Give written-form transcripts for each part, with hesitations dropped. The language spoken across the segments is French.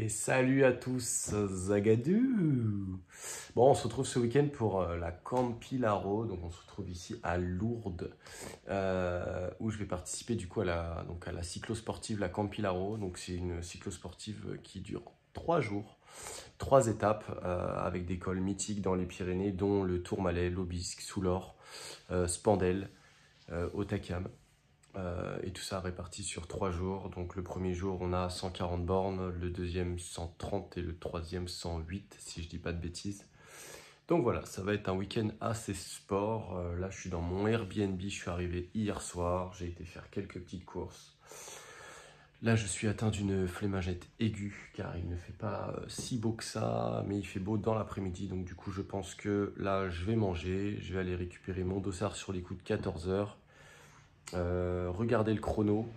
Et salut à tous, Zagadou. Bon, on se retrouve ce week-end pour la Campilaro. Donc on se retrouve ici à Lourdes, où je vais participer du coup à la cyclosportive, la Campilaro. Donc c'est une cyclosportive qui dure 3 jours, 3 étapes, avec des cols mythiques dans les Pyrénées, dont le Tourmalet, l'Aubisque, Soulor, Spandel, Hautacam. Et tout ça réparti sur 3 jours. Donc le premier jour on a 140 bornes, le deuxième 130 et le troisième 108 si je dis pas de bêtises. Donc voilà, ça va être un week-end assez sport. Là je suis dans mon Airbnb, je suis arrivé hier soir, j'ai été faire quelques petites courses. Là je suis atteint d'une flémingette aiguë car il ne fait pas si beau que ça, mais il fait beau dans l'après-midi. Donc du coup je pense que là je vais manger, je vais aller récupérer mon dossard sur les coups de 14 h. Regarder le chrono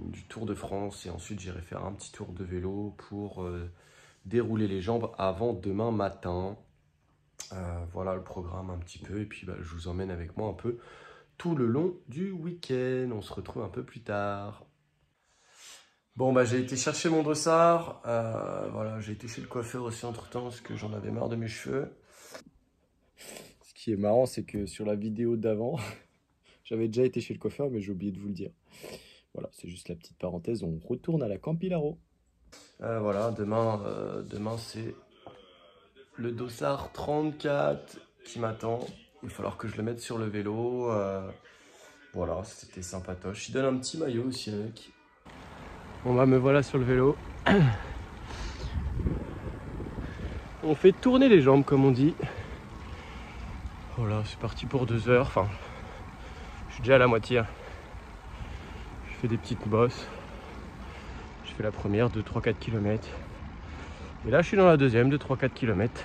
du Tour de France et ensuite j'irai faire un petit tour de vélo pour dérouler les jambes avant demain matin. Voilà le programme un petit peu et puis je vous emmène avec moi un peu tout le long du week-end. On se retrouve un peu plus tard. Bon j'ai été chercher mon dossard, voilà, j'ai été chez le coiffeur aussi entre temps parce que j'en avais marre de mes cheveux. Ce qui est marrant c'est que sur la vidéo d'avant j'avais déjà été chez le coiffeur, mais j'ai oublié de vous le dire. Voilà, c'est juste la petite parenthèse. On retourne à la Campilaro. Voilà, demain c'est le dossard 34 qui m'attend. Il va falloir que je le mette sur le vélo. Voilà, c'était sympatoche. Il donne un petit maillot aussi avec. Bon me voilà sur le vélo. On fait tourner les jambes comme on dit. Voilà, c'est parti pour 2 heures. Enfin, je suis déjà à la moitié. Je fais des petites bosses. Je fais la première de 3-4 km. Et là je suis dans la deuxième de 3-4 km.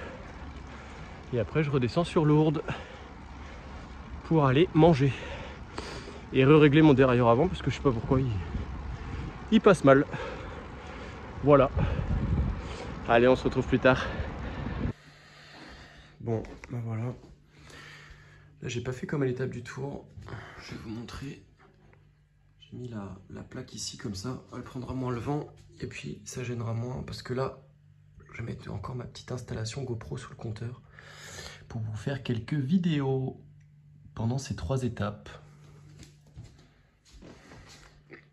Et après je redescends sur Lourdes pour aller manger. Et régler mon dérailleur avant parce que je sais pas pourquoi il passe mal. Voilà. Allez, on se retrouve plus tard. Bon, voilà. Là j'ai pas fait comme à l'étape du Tour. Je vais vous montrer. J'ai mis la plaque ici comme ça. Elle prendra moins le vent et puis ça gênera moins parce que là je vais mettre encore ma petite installation GoPro sous le compteur pour vous faire quelques vidéos pendant ces 3 étapes.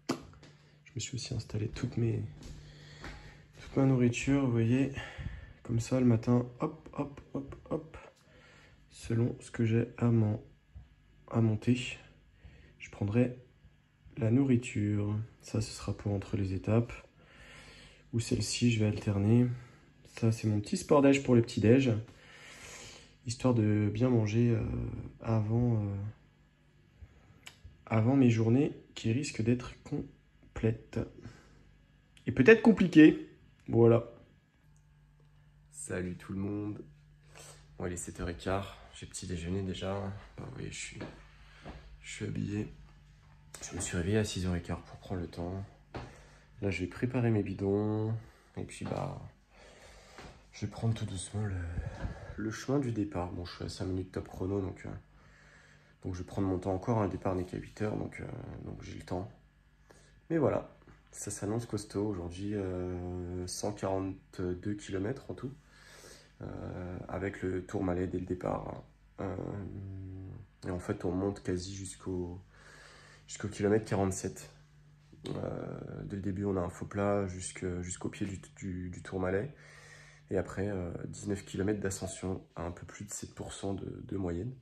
Je me suis aussi installé toute ma nourriture, vous voyez, comme ça le matin, hop, hop, hop, hop, selon ce que j'ai à monter, je prendrai la nourriture. Ça, ce sera pour entre les étapes, ou celle-ci, je vais alterner. Ça, c'est mon petit sport déj pour le petit déj, histoire de bien manger avant mes journées qui risquent d'être complètes. Et peut-être compliquées. Voilà. Salut tout le monde. Bon, il est 7h15. J'ai petit déjeuner déjà. Vous voyez, je suis habillé. Je me suis réveillé à 6h15 pour prendre le temps. Là, je vais préparer mes bidons. Et puis, je vais prendre tout doucement le chemin du départ. Bon, je suis à 5 minutes top chrono, donc je vais prendre mon temps encore. Le départ n'est qu'à 8h, donc j'ai le temps. Mais voilà, ça s'annonce costaud. Aujourd'hui, 142 km en tout, avec le Tourmalet dès le départ. Et en fait, on monte quasi jusqu'au kilomètre 47. Dès le début, on a un faux plat jusqu'au pied du Tourmalet. Et après, 19 km d'ascension à un peu plus de 7% de moyenne.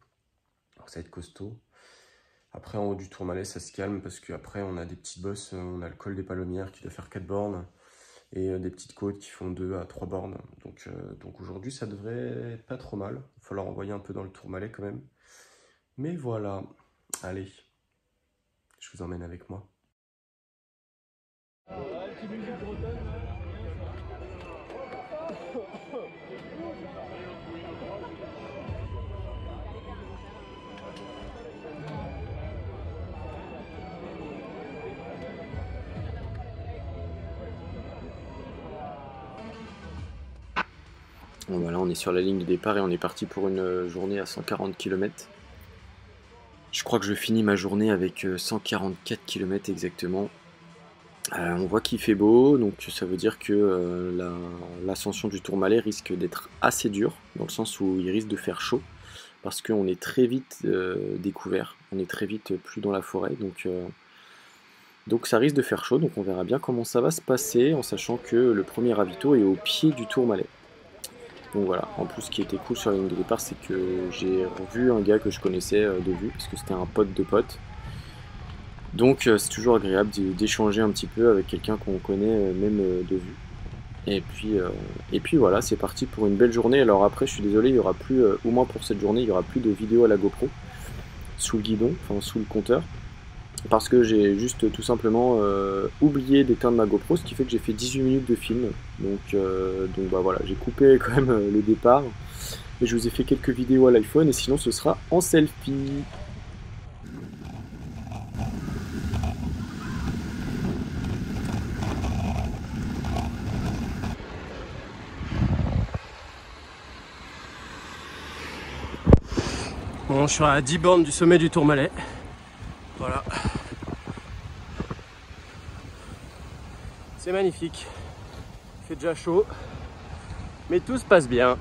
Donc ça va être costaud. Après, en haut du Tourmalet, ça se calme parce qu'après, on a des petites bosses. On a le col des Palomières qui doit faire 4 bornes et des petites côtes qui font 2 à 3 bornes. Donc aujourd'hui, ça devrait être pas trop mal. Il va falloir envoyer un peu dans le Tourmalet quand même. Mais voilà. Allez, je vous emmène avec moi. Bon, voilà, on est sur la ligne de départ et on est parti pour une journée à 140 km. Je crois que je finis ma journée avec 144 km exactement. On voit qu'il fait beau, donc ça veut dire que l'ascension du Tourmalet risque d'être assez dure, dans le sens où il risque de faire chaud, parce qu'on est très vite découvert, on est très vite plus dans la forêt, donc ça risque de faire chaud, donc on verra bien comment ça va se passer, en sachant que le premier ravito est au pied du Tourmalet. Donc voilà, en plus ce qui était cool sur la ligne de départ, c'est que j'ai revu un gars que je connaissais de vue, parce que c'était un pote de pote. Donc c'est toujours agréable d'échanger un petit peu avec quelqu'un qu'on connaît même de vue. Et puis voilà, c'est parti pour une belle journée. Alors après, je suis désolé, il y aura plus, au moins pour cette journée, il y aura plus de vidéos à la GoPro sous le guidon, enfin sous le compteur, parce que j'ai juste tout simplement oublié d'éteindre ma GoPro, ce qui fait que j'ai fait 18 minutes de film. Donc bah voilà, j'ai coupé quand même le départ, mais je vous ai fait quelques vidéos à l'iPhone et sinon ce sera en selfie. Bon, je suis à 10 bornes du sommet du Tourmalet. Voilà. C'est magnifique. Il fait déjà chaud. Mais tout se passe bien.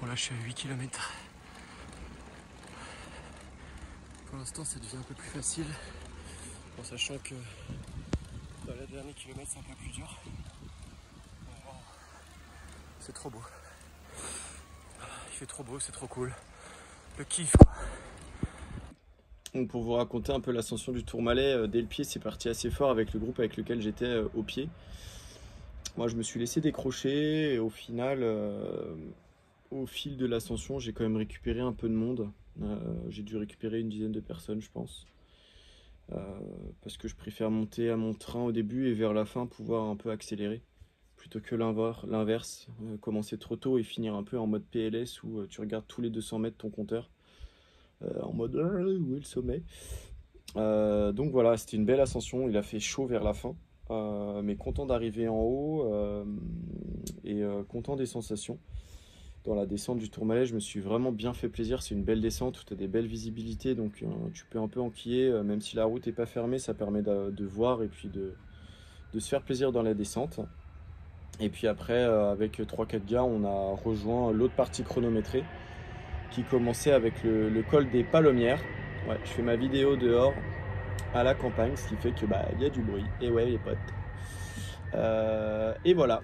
Bon, là, je suis à 8 km. Pour l'instant, ça devient un peu plus facile. En sachant que dans les derniers kilomètres, c'est un peu plus dur. C'est trop beau. Il fait trop beau, c'est trop cool. Le kiff, quoi. Donc pour vous raconter un peu l'ascension du Tourmalet, dès le pied, c'est parti assez fort avec le groupe avec lequel j'étais au pied. Moi, je me suis laissé décrocher et au final, au fil de l'ascension, j'ai quand même récupéré un peu de monde. J'ai dû récupérer une dizaine de personnes, je pense. Parce que je préfère monter à mon train au début et vers la fin pouvoir un peu accélérer. Plutôt que l'inverse, commencer trop tôt et finir un peu en mode PLS où tu regardes tous les 200 mètres ton compteur. En mode où est le sommet. Donc voilà, c'était une belle ascension. Il a fait chaud vers la fin. Mais content d'arriver en haut et content des sensations. Dans la descente du Tourmalet, je me suis vraiment bien fait plaisir. C'est une belle descente où tu as des belles visibilités, donc tu peux un peu enquiller, même si la route n'est pas fermée, ça permet de voir et puis de se faire plaisir dans la descente. Et puis après, avec 3-4 gars, on a rejoint l'autre partie chronométrée qui commençait avec le col des Palomières. Ouais, je fais ma vidéo dehors à la campagne, ce qui fait que bah il y a du bruit. Et ouais, les potes. Et voilà.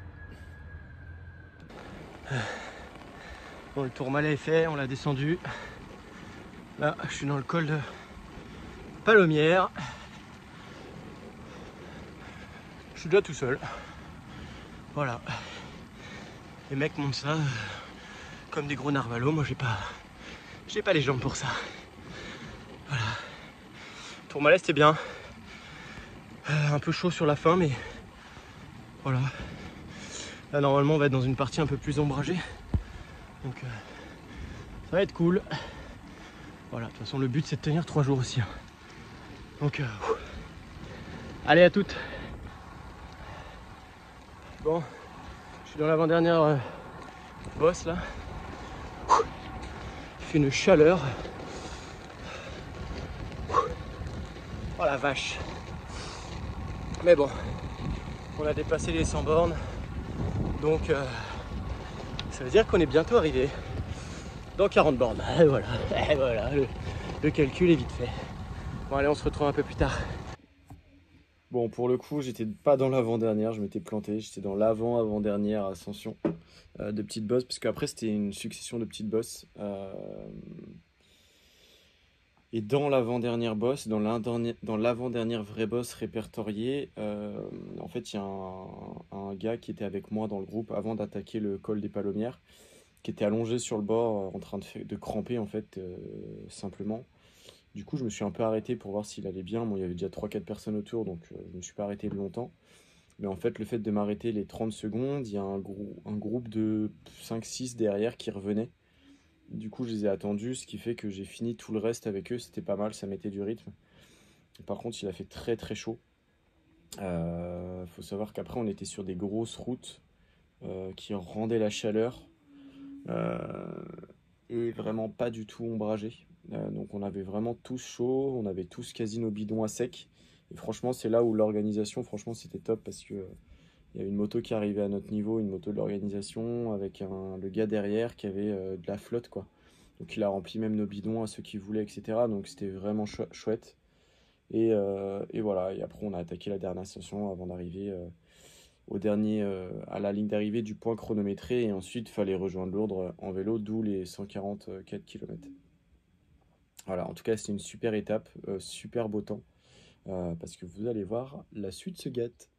Bon, le Tourmalet est fait, on l'a descendu. Là, je suis dans le col de Palomières. Je suis déjà tout seul. Voilà. Les mecs montent ça comme des gros narvalos. Moi, j'ai pas les jambes pour ça. Voilà. Tourmalet, c'était bien. Un peu chaud sur la fin, mais voilà. Là, normalement, on va être dans une partie un peu plus ombragée. Donc, ça va être cool. Voilà, de toute façon, le but, c'est de tenir 3 jours aussi. Hein. Donc, allez, à toutes. Bon, je suis dans l'avant-dernière bosse, là. Il fait une chaleur. Oh la vache. Mais bon, on a dépassé les 100 bornes. Donc, ça veut dire qu'on est bientôt arrivé dans 40 bornes. Et voilà, le calcul est vite fait. Bon, allez, on se retrouve un peu plus tard. Bon, pour le coup, j'étais pas dans l'avant-dernière, je m'étais planté. J'étais dans l'avant-avant-dernière ascension de petites bosses, parce qu'après, c'était une succession de petites bosses. Et dans l'avant-dernière bosse, dans l'avant-dernière vraie bosse répertoriée, en fait, il y a un gars qui était avec moi dans le groupe avant d'attaquer le col des Palomières, qui était allongé sur le bord en train de cramper, en fait, simplement. Du coup, je me suis un peu arrêté pour voir s'il allait bien. Bon, il y avait déjà 3-4 personnes autour, donc je ne me suis pas arrêté longtemps. Mais en fait, le fait de m'arrêter les 30 secondes, il y a un groupe de 5-6 derrière qui revenait. Du coup, je les ai attendus, ce qui fait que j'ai fini tout le reste avec eux. C'était pas mal, ça mettait du rythme. Par contre, il a fait très très chaud. Faut savoir qu'après, on était sur des grosses routes qui rendaient la chaleur et vraiment pas du tout ombragées. Donc, on avait vraiment tous chaud, on avait tous quasi nos bidons à sec. Et franchement, c'est là où l'organisation, franchement, c'était top parce que il y a une moto qui arrivait à notre niveau, une moto de l'organisation, avec le gars derrière qui avait de la flotte, quoi. Donc il a rempli même nos bidons à ceux qui voulaient, etc. Donc c'était vraiment chouette. Et voilà, et après on a attaqué la dernière ascension avant d'arriver à la ligne d'arrivée du point chronométré. Et ensuite, il fallait rejoindre Lourdes en vélo, d'où les 144 km. Voilà, en tout cas, c'était une super étape, super beau temps. Parce que vous allez voir, la suite se gâte.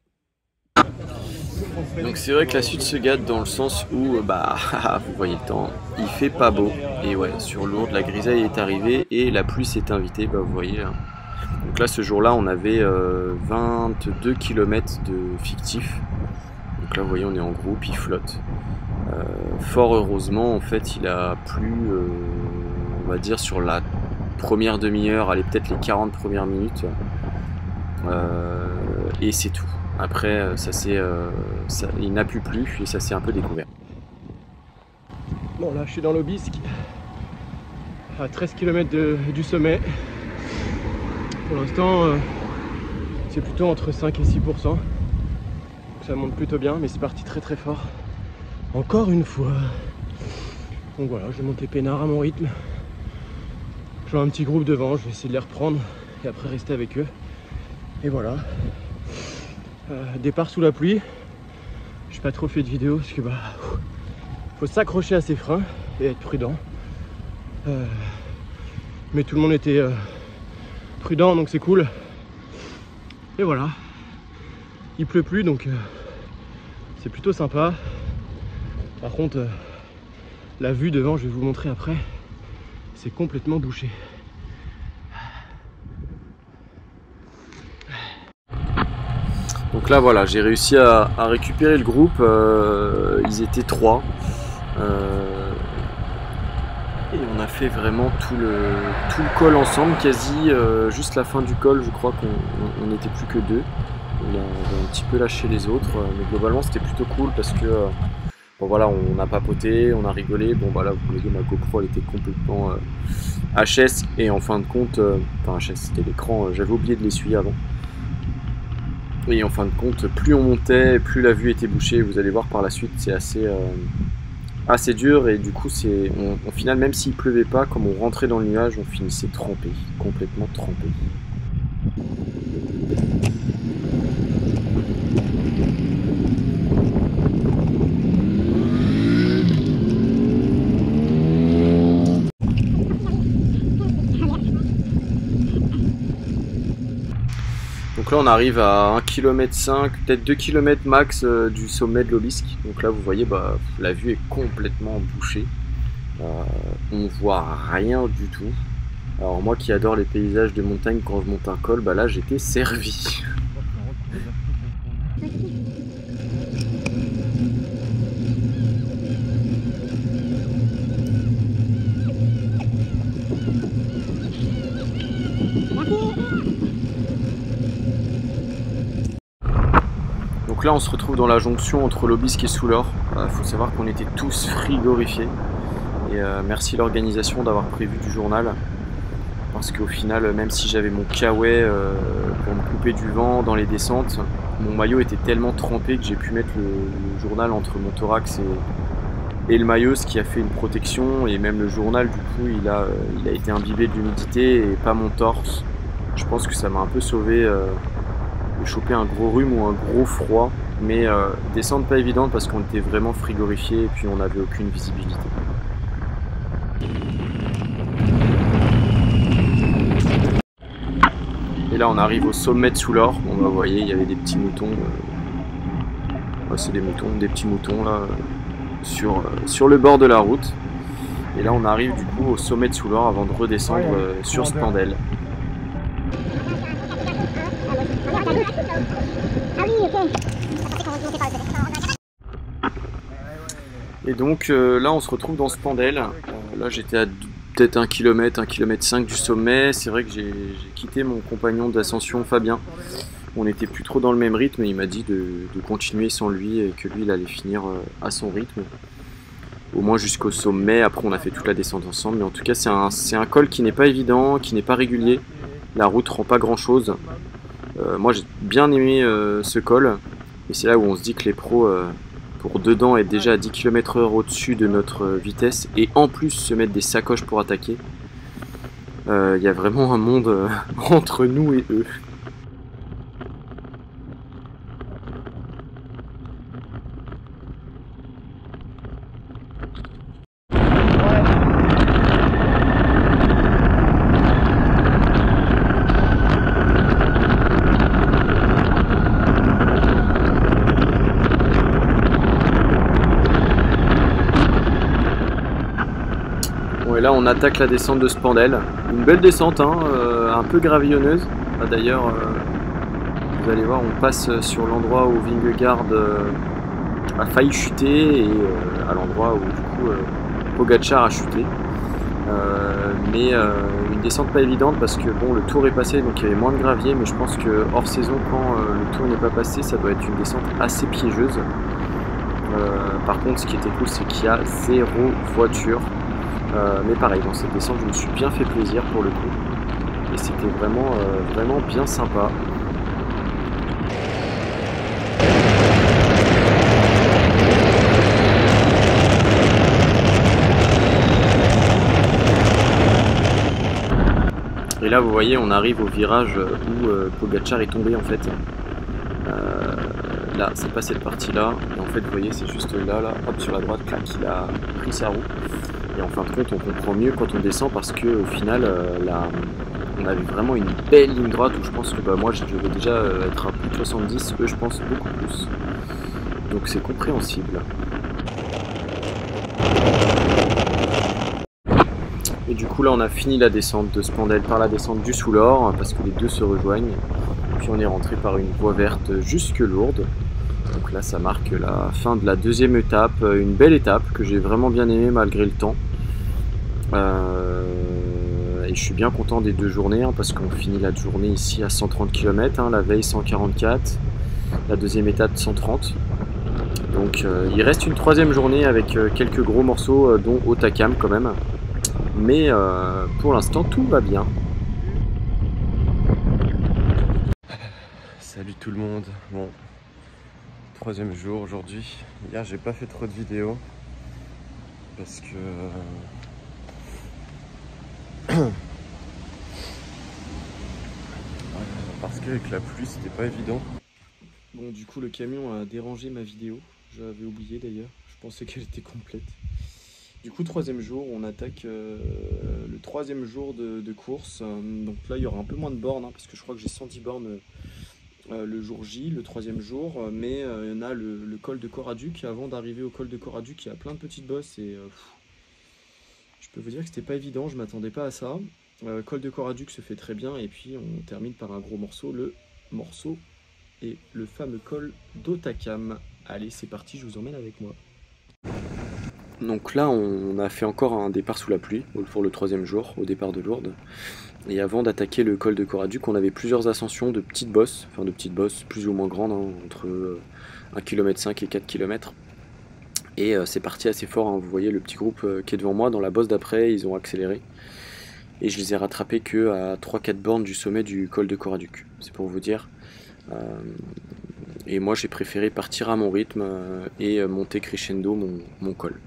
Donc c'est vrai que la suite se gâte dans le sens où, vous voyez le temps, il fait pas beau. Et ouais, sur Lourdes, la grisaille est arrivée et la pluie s'est invitée, vous voyez. Hein. Donc là, ce jour-là, on avait 22 km de fictif. Donc là, vous voyez, on est en groupe, il flotte. Fort heureusement, en fait, il a plu, on va dire, sur la première demi-heure, allez, peut-être les 40 premières minutes. Et c'est tout. Après, il n'a plus plu et ça s'est un peu découvert. Bon, là, je suis dans l'Aubisque, à 13 km du sommet. Pour l'instant, c'est plutôt entre 5 et 6%. Donc ça monte plutôt bien, mais c'est parti très très fort. Encore une fois. Donc voilà, je vais monter peinard à mon rythme. Je vois un petit groupe devant, je vais essayer de les reprendre et après rester avec eux. Et voilà. Départ sous la pluie. J'ai pas trop fait de vidéo parce que faut s'accrocher à ses freins et être prudent. Mais tout le monde était prudent, donc c'est cool. Et voilà. Il pleut plus, donc c'est plutôt sympa. Par contre, la vue devant, je vais vous montrer après, c'est complètement bouché. Donc là voilà, j'ai réussi à récupérer le groupe, ils étaient 3. Et on a fait vraiment tout le col ensemble, quasi juste la fin du col, je crois qu'on n'était plus que 2. On a un petit peu lâché les autres, mais globalement c'était plutôt cool parce que bon voilà, on a papoté, on a rigolé. Bon voilà, vous voyez, ma GoPro elle était complètement HS et en fin de compte, enfin HS c'était l'écran, j'avais oublié de l'essuyer avant. Et en fin de compte, plus on montait, plus la vue était bouchée. Vous allez voir par la suite, c'est assez dur. Et du coup, au final, même s'il pleuvait pas, comme on rentrait dans le nuage, on finissait trempé, complètement trempé. Donc là on arrive à 1,5 km, peut-être 2 km max du sommet de l'Aubisque. Donc là vous voyez, la vue est complètement bouchée. On voit rien du tout. Alors moi qui adore les paysages de montagne quand je monte un col, là j'étais servi. Donc là on se retrouve dans la jonction entre l'Aubisque et Soulor. Faut savoir qu'on était tous frigorifiés. Et merci l'organisation d'avoir prévu du journal. Parce qu'au final, même si j'avais mon kawaii pour me couper du vent dans les descentes, mon maillot était tellement trempé que j'ai pu mettre le journal entre mon thorax et le maillot, ce qui a fait une protection. Et même le journal, du coup, il a été imbibé de l'humidité et pas mon torse. Je pense que ça m'a un peu sauvé de choper un gros rhume ou un gros froid. Mais descente pas évidente parce qu'on était vraiment frigorifiés et puis on n'avait aucune visibilité. Et là on arrive au sommet de Soulor. Bon, vous voyez, il y avait des petits moutons. C'est des moutons, des petits moutons là sur le bord de la route. Et là on arrive du coup au sommet de Soulor avant de redescendre sur Spandel. Et donc là on se retrouve dans Spandel. Là j'étais à peut-être 1 km, 1,5 km du sommet. C'est vrai que j'ai quitté mon compagnon d'ascension Fabien. On n'était plus trop dans le même rythme et il m'a dit de continuer sans lui et que lui il allait finir à son rythme. Au moins jusqu'au sommet. Après on a fait toute la descente ensemble. Mais en tout cas c'est un col qui n'est pas évident, qui n'est pas régulier. La route rend pas grand chose. Moi j'ai bien aimé ce col, et c'est là où on se dit que les pros, pour dedans être déjà à 10 km/h au-dessus de notre vitesse, et en plus se mettre des sacoches pour attaquer, il y a vraiment un monde entre nous et eux. Bon, et là on attaque la descente de Spandel. Une belle descente, hein, un peu gravillonneuse. Ah, d'ailleurs, vous allez voir, on passe sur l'endroit où Vingegaard a failli chuter, et à l'endroit où du coup Pogacar a chuté. Mais une descente pas évidente parce que bon, le tour est passé, donc il y avait moins de gravier, mais je pense que hors saison, quand le tour n'est pas passé, ça doit être une descente assez piégeuse. Par contre, ce qui était cool, c'est qu'il y a 0 voiture. Mais pareil, dans cette descente, je me suis bien fait plaisir pour le coup, et c'était vraiment, vraiment bien sympa. Et là, vous voyez, on arrive au virage où Pogacar est tombé en fait. Là, c'est pas cette partie-là. Et en fait, vous voyez, c'est juste là, hop, sur la droite, clac, il a pris sa roue. Et en fin de compte, on comprend mieux quand on descend parce que au final, là, on avait vraiment une belle ligne droite où je pense que moi, je devais déjà être à plus de 70, eux, je pense beaucoup plus. Donc c'est compréhensible. Et du coup là on a fini la descente de Spandel par la descente du Soulor parce que les deux se rejoignent. Puis on est rentré par une voie verte jusque Lourdes. Donc là ça marque la fin de la deuxième étape, une belle étape que j'ai vraiment bien aimée malgré le temps. Et je suis bien content des deux journées hein, parce qu'on finit la journée ici à 130 km, hein, la veille 144, la deuxième étape 130. Donc il reste une troisième journée avec quelques gros morceaux dont Hautacam quand même. Mais pour l'instant tout va bien. Salut tout le monde. Bon, troisième jour aujourd'hui. Hier j'ai pas fait trop de vidéos parce que avec la pluie c'était pas évident. Bon, du coup le camion a dérangé ma vidéo. J'avais oublié d'ailleurs. Je pensais qu'elle était complète. Du coup, troisième jour, on attaque le troisième jour de course. Donc là, il y aura un peu moins de bornes, hein, parce que je crois que j'ai 110 bornes le jour J, le troisième jour. Mais il y en a le col de Coraduc. Avant d'arriver au col de Coraduc, il y a plein de petites bosses. Et je peux vous dire que c'était pas évident, je m'attendais pas à ça. Col de Coraduc se fait très bien. Et puis, on termine par un gros morceau, le morceau et le fameux col d'Hautacam. Allez, c'est parti, je vous emmène avec moi. Donc là, on a fait encore un départ sous la pluie pour le troisième jour, au départ de Lourdes. Et avant d'attaquer le col de Coraduc, on avait plusieurs ascensions de petites bosses, enfin de petites bosses plus ou moins grandes, hein, entre 1,5 km et 4 km. Et c'est parti assez fort, hein. Vous voyez le petit groupe qui est devant moi, dans la bosse d'après, ils ont accéléré. Et je les ai rattrapés que à 3-4 bornes du sommet du col de Coraduc, c'est pour vous dire. Et moi j'ai préféré partir à mon rythme et monter crescendo mon col.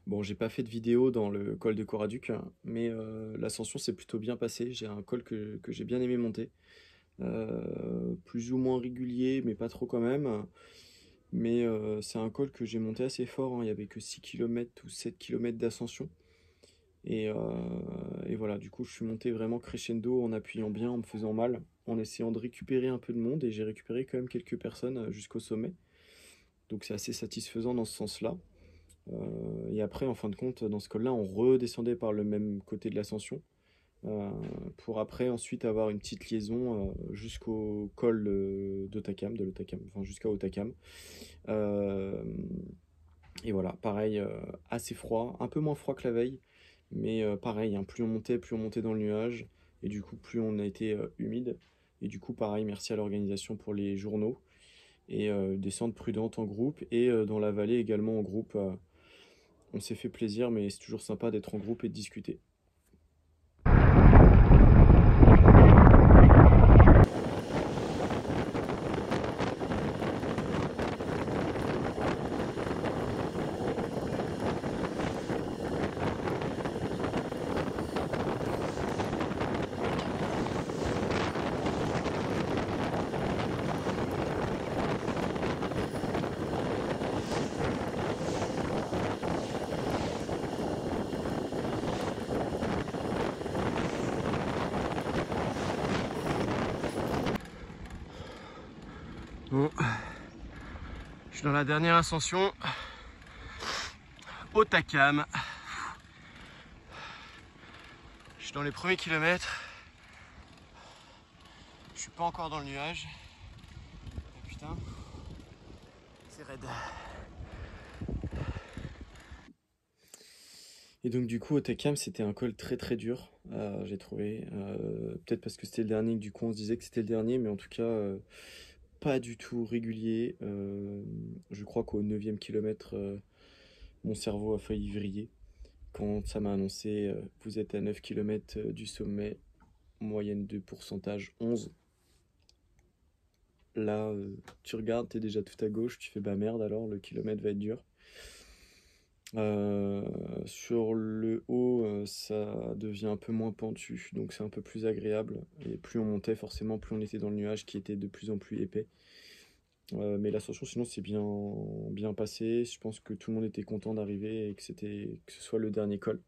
Bon, j'ai pas fait de vidéo dans le col de Coraduc, mais l'ascension s'est plutôt bien passée. J'ai un col que j'ai bien aimé monter. Plus ou moins régulier, mais pas trop quand même. Mais c'est un col que j'ai monté assez fort, hein. Il n'y avait que 6 km ou 7 km d'ascension. Et voilà, du coup, je suis monté vraiment crescendo en appuyant bien, en me faisant mal, en essayant de récupérer un peu de monde. Et j'ai récupéré quand même quelques personnes jusqu'au sommet. Donc c'est assez satisfaisant dans ce sens-là. Et après, en fin de compte, dans ce col-là, on redescendait par le même côté de l'ascension pour après ensuite avoir une petite liaison jusqu'au col d'Hautacam, enfin jusqu'à Hautacam. Et voilà, pareil, assez froid, un peu moins froid que la veille, mais pareil, hein, plus on montait dans le nuage, et du coup, plus on a été humide. Et du coup, pareil, merci à l'organisation pour les journaux, et descente prudente en groupe, et dans la vallée également en groupe. On s'est fait plaisir, mais c'est toujours sympa d'être en groupe et de discuter. Bon, je suis dans la dernière ascension au Takam. Je suis dans les premiers kilomètres. Je suis pas encore dans le nuage. Oh, putain, c'est raide. Et donc du coup au Takam c'était un col très dur, j'ai trouvé. Peut-être parce que c'était le dernier, que du coup on se disait que c'était le dernier, mais en tout cas pas du tout régulier. Je crois qu'au 9e kilomètre, mon cerveau a failli vriller. Quand ça m'a annoncé vous êtes à 9 km du sommet, moyenne de pourcentage 11. Là, tu regardes, t'es déjà tout à gauche, tu fais bah merde alors, le kilomètre va être dur. Sur le haut, ça devient un peu moins pentu, donc c'est un peu plus agréable. Et plus on montait, forcément, plus on était dans le nuage qui était de plus en plus épais. Mais l'ascension, sinon, c'est bien passé. Je pense que tout le monde était content d'arriver et que ce soit le dernier col.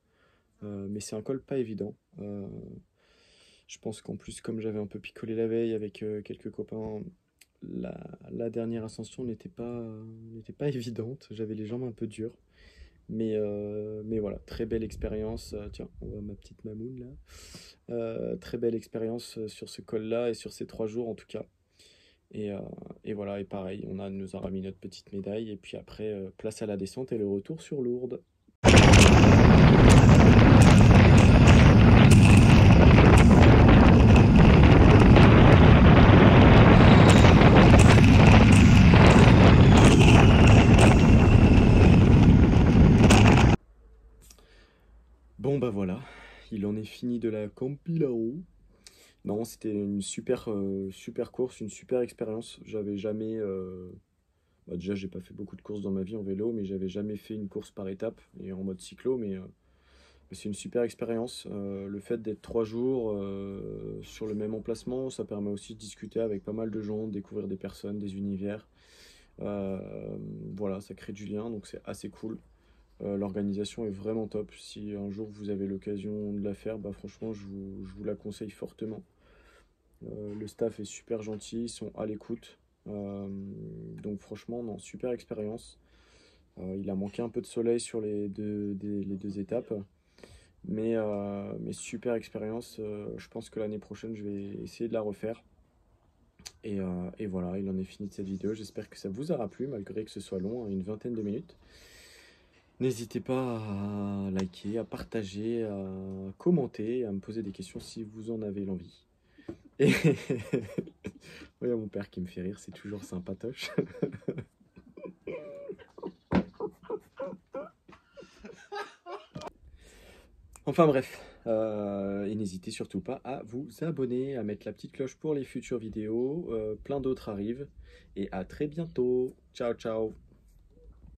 Mais c'est un col pas évident. Je pense qu'en plus, comme j'avais un peu picolé la veille avec quelques copains, la dernière ascension n'était pas évidente. J'avais les jambes un peu dures. Mais voilà, très belle expérience. Tiens, on voit ma petite mamoune là. Très belle expérience sur ce col-là et sur ces 3 jours en tout cas. Et voilà, et pareil, nous a remis notre petite médaille. Et puis après, place à la descente et le retour sur Lourdes. Bon bah voilà, il en est fini de la Campilao. Non, c'était une super course, une super expérience. J'avais jamais... déjà, j'ai pas fait beaucoup de courses dans ma vie en vélo, mais j'avais jamais fait une course par étapes et en mode cyclo. Mais c'est une super expérience. Le fait d'être 3 jours sur le même emplacement, ça permet aussi de discuter avec pas mal de gens, de découvrir des personnes, des univers. Voilà, ça crée du lien, donc c'est assez cool. L'organisation est vraiment top. Si un jour vous avez l'occasion de la faire, bah franchement, je vous la conseille fortement. Le staff est super gentil, ils sont à l'écoute. Donc franchement, non, super expérience. Il a manqué un peu de soleil sur les deux étapes. Mais super expérience. Je pense que l'année prochaine, je vais essayer de la refaire. Et voilà, il en est fini de cette vidéo. J'espère que ça vous aura plu, malgré que ce soit long, hein, une vingtaine de minutes. N'hésitez pas à liker, à partager, à commenter, à me poser des questions si vous en avez l'envie. Et il y a mon père qui me fait rire, c'est toujours sympatoche. Enfin bref, et n'hésitez surtout pas à vous abonner, à mettre la petite cloche pour les futures vidéos. Plein d'autres arrivent. Et à très bientôt. Ciao, ciao.